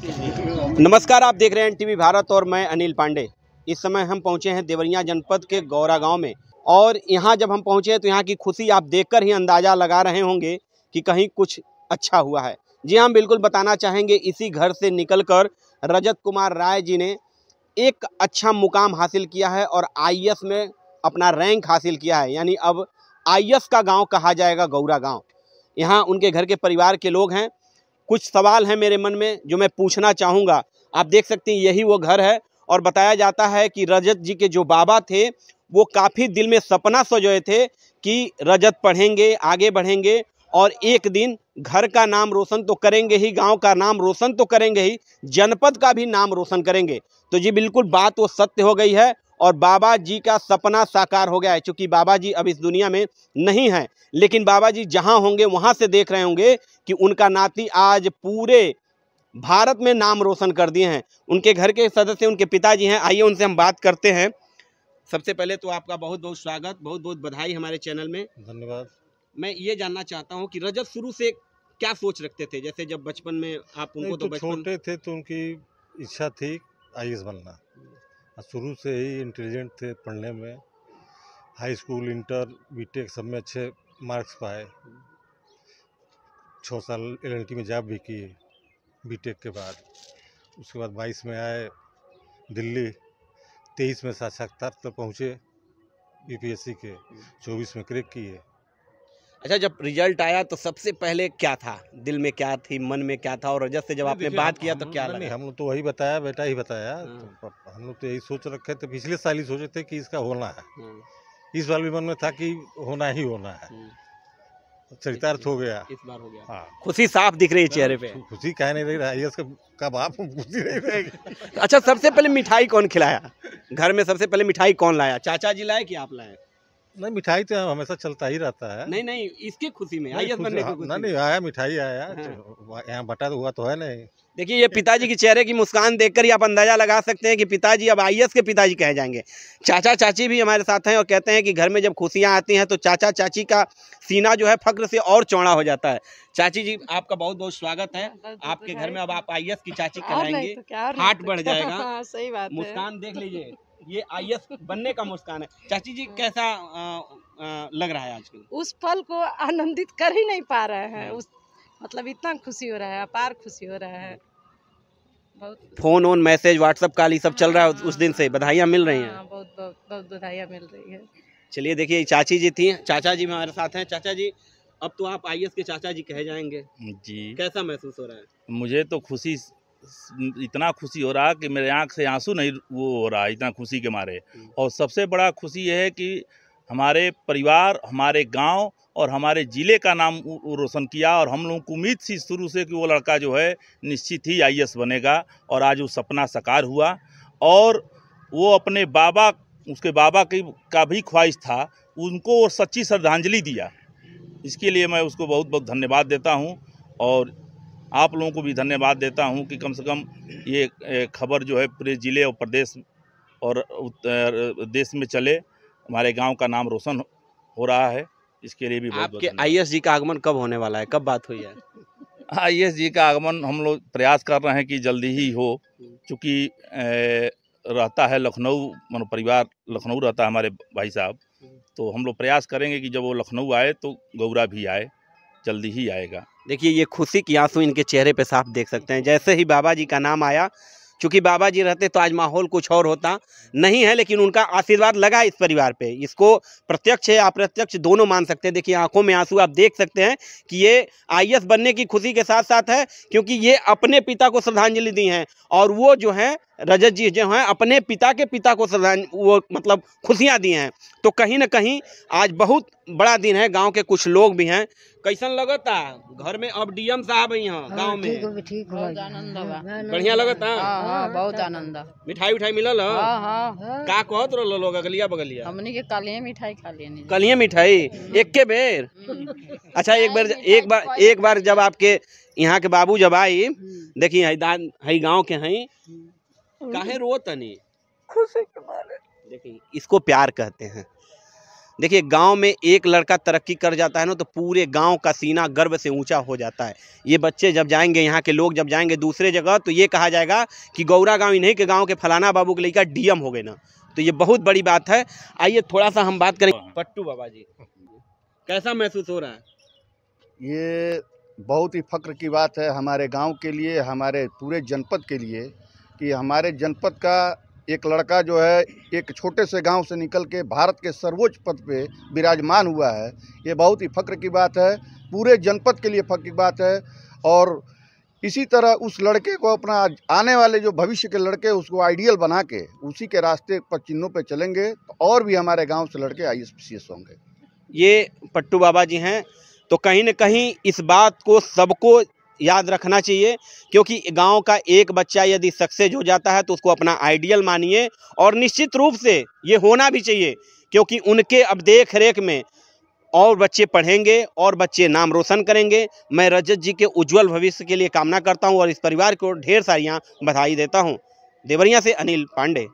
नमस्कार, आप देख रहे हैं टीवी भारत और मैं अनिल पांडे। इस समय हम पहुंचे हैं देवरिया जनपद के गौरा गांव में और यहां जब हम पहुंचे तो यहां की खुशी आप देखकर ही अंदाज़ा लगा रहे होंगे कि कहीं कुछ अच्छा हुआ है। जी हम बिल्कुल बताना चाहेंगे, इसी घर से निकलकर रजत कुमार राय जी ने एक अच्छा मुकाम हासिल किया है और आईएएस में अपना रैंक हासिल किया है। यानी अब आईएएस का गाँव कहा जाएगा गौरा गाँव। यहाँ उनके घर के परिवार के लोग हैं। कुछ सवाल हैं मेरे मन में जो मैं पूछना चाहूँगा। आप देख सकते हैं यही वो घर है और बताया जाता है कि रजत जी के जो बाबा थे वो काफ़ी दिल में सपना सजोए थे कि रजत पढ़ेंगे, आगे बढ़ेंगे और एक दिन घर का नाम रोशन तो करेंगे ही, गांव का नाम रोशन तो करेंगे ही, जनपद का भी नाम रोशन करेंगे। तो जी बिल्कुल बात वो सत्य हो गई है और बाबा जी का सपना साकार हो गया है। चूँकि बाबा जी अब इस दुनिया में नहीं हैं, लेकिन बाबा जी जहाँ होंगे वहाँ से देख रहे होंगे कि उनका नाती आज पूरे भारत में नाम रोशन कर दिए हैं। उनके घर के सदस्य उनके पिताजी हैं। आइए उनसे हम बात करते हैं। सबसे पहले तो आपका बहुत बहुत स्वागत, बहुत बहुत बधाई हमारे चैनल में। धन्यवाद। मैं ये जानना चाहता हूँ कि रजत शुरू से क्या सोच रखते थे? जैसे जब बचपन में आप उनको तो छोटे थे तो उनकी इच्छा थी आईएएस बनना। शुरू से ही इंटेलिजेंट थे पढ़ने में। हाई स्कूल, इंटर, बीटेक सब में अच्छे मार्क्स पाए। 6 साल एलएलटी में जॉब भी किए बीटेक के बाद। उसके बाद 22 में आए दिल्ली, 23 में साक्षात्कार तक पहुँचे यूपीएससी के, 24 में क्रैक किए। अच्छा, जब रिजल्ट आया तो सबसे पहले क्या था? दिल में क्या थी, मन में क्या था? और रजत से जब आपने बात किया तो क्या लगा? नहीं, हम लोग तो वही बताया, बेटा ही बताया। तो हम लोग तो यही सोच रखे थे, पिछले साल ही सोचे थे कि इसका होना है। इस बार भी मन में था कि होना ही होना है। चरितार्थ हो गया, इस बार हो गया। हाँ। खुशी साफ दिख रही है चेहरे पे। खुशी कह नहीं रही आईएएस का बाप, खुशी नहीं रहेगी। अच्छा, सबसे पहले मिठाई कौन खिलाया? घर में सबसे पहले मिठाई कौन लाया? चाचा जी लाए कि आप लाए? नहीं, मिठाई तो हमेशा चलता ही रहता है। नहीं नहीं, इसकी खुशी में, आईएएस बनने की खुशी में। नहीं आया, मिठाई आया। तो यहाँ बटा तो हुआ तो है नहीं। देखिए, ये पिताजी के चेहरे की मुस्कान देखकर ही आप अंदाजा लगा सकते हैं कि पिताजी अब आईएएस के पिताजी कहे जाएंगे। चाचा चाची भी हमारे साथ हैं और कहते हैं कि घर में जब खुशियां आती हैं तो चाचा चाची का सीना जो है फक्र से और चौड़ा हो जाता है। चाची जी, आपका बहुत बहुत स्वागत है। आपके घर में अब आप आईएएस की चाची कहलाएंगे, हाथ बढ़ जाएगा। सही बात है। मुस्कान देख लीजिए, ये आईएएस बनने का मुस्कान है। चाची जी, कैसा लग रहा है आजकल? उस पल को आनंदित कर ही नहीं पा रहे हैं। उस मतलब इतना खुशी हो रहा है, अपार खुशी हो रहा है। बहुत phone on, message, WhatsApp call, ये सब चल रहा है उस दिन से। बधाइयाँ मिल रही हैं। बहुत बहुत बहुत बधाइयाँ मिल रही है। चलिए, देखिए चाची जी थी, चाचा जी हमारे साथ हैं। चाचा जी, अब तो आप आईएएस के चाचा जी कहे जाएंगे जी। कैसा महसूस हो रहा है? मुझे तो खुशी, इतना खुशी हो रहा है कि मेरे आँख से आंसू नहीं वो हो रहा है, इतना खुशी के मारे। और सबसे बड़ा खुशी यह है कि हमारे परिवार, हमारे गांव और हमारे ज़िले का नाम रोशन किया। और हम लोगों को उम्मीद थी शुरू से कि वो लड़का जो है निश्चित ही आईएएस बनेगा और आज वो सपना साकार हुआ। और वो अपने बाबा, उसके बाबा का भी ख्वाहिश था, उनको वो सच्ची श्रद्धांजलि दिया। इसके लिए मैं उसको बहुत बहुत धन्यवाद देता हूँ और आप लोगों को भी धन्यवाद देता हूँ कि कम से कम ये खबर जो है पूरे ज़िले और प्रदेश और देश में चले, हमारे गांव का नाम रोशन हो रहा है। इसके लिए भी बहुत आपके आईएएस जी का आगमन कब होने वाला है? कब बात हुई है? आईएएस जी का आगमन हम लोग प्रयास कर रहे हैं कि जल्दी ही हो, क्योंकि रहता है लखनऊ, मानो परिवार लखनऊ रहता है हमारे भाई साहब। तो हम लोग प्रयास करेंगे कि जब वो लखनऊ आए तो गौरा भी आए, जल्दी ही आएगा। देखिए, ये खुशी की आंसू इनके चेहरे पे साफ देख सकते हैं। जैसे ही बाबा जी का नाम आया, चूँकि बाबा जी रहते तो आज माहौल कुछ और होता, नहीं है, लेकिन उनका आशीर्वाद लगा इस परिवार पे। इसको प्रत्यक्ष है अप्रत्यक्ष दोनों मान सकते हैं। देखिए, आंखों में आंसू आप देख सकते हैं कि ये आईएएस बनने की खुशी के साथ साथ है, क्योंकि ये अपने पिता को श्रद्धांजलि दी हैं और वो जो है रजत जी जो हैं अपने पिता के पिता को वो मतलब खुशियाँ दी हैं। तो कहीं ना कहीं आज बहुत बड़ा दिन है। गांव के कुछ लोग भी हैं। कैसन लगता घर में अब डीएम साहब यहाँ गांव में? ठीक बहुत आनंद बा। बढ़िया लगता। बहुत आनंद। मिठाई उठाई मिलल? हाँ। का कहत रहो लोग अगलिया बगलिया? हमनी के कालिए मिठाई खा लिए। कलिए मिठाई एक के बेर? अच्छा, एक बार जब आपके यहाँ के बाबू जब आई, देखिए हई गाँव के हई, काहे रो तनी? खुशी के मारे। देखिए, इसको प्यार कहते हैं। देखिए गांव में एक लड़का तरक्की कर जाता है ना तो पूरे गांव का सीना गर्व से ऊंचा हो जाता है। ये बच्चे जब जाएंगे, यहाँ के लोग जब जाएंगे दूसरे जगह, तो ये कहा जाएगा कि गौरा गांव ही नहीं कि गांव के फलाना बाबू के लड़का डीएम हो गए ना। तो ये बहुत बड़ी बात है। आइए थोड़ा सा हम बात करें पट्टू बाबा जी, कैसा महसूस हो रहा है? ये बहुत ही फ़ख्र की बात है हमारे गांव के लिए, हमारे पूरे जनपद के लिए, कि हमारे जनपद का एक लड़का जो है एक छोटे से गांव से निकल के भारत के सर्वोच्च पद पे विराजमान हुआ है। ये बहुत ही फ़ख्र की बात है, पूरे जनपद के लिए फ़ख्र की बात है। और इसी तरह उस लड़के को अपना आने वाले जो भविष्य के लड़के उसको आइडियल बना के उसी के रास्ते पर चिन्हों पे चलेंगे तो और भी हमारे गांव से लड़के IAS PCS होंगे। ये पट्टू बाबा जी हैं। तो कहीं न कहीं इस बात को सबको याद रखना चाहिए, क्योंकि गांव का एक बच्चा यदि सक्सेस हो जाता है तो उसको अपना आइडियल मानिए, और निश्चित रूप से ये होना भी चाहिए, क्योंकि उनके अब देख रेख में और बच्चे पढ़ेंगे और बच्चे नाम रोशन करेंगे। मैं रजत जी के उज्जवल भविष्य के लिए कामना करता हूं और इस परिवार को ढेर सारियां बधाई देता हूं। देवरिया से अनिल पांडे।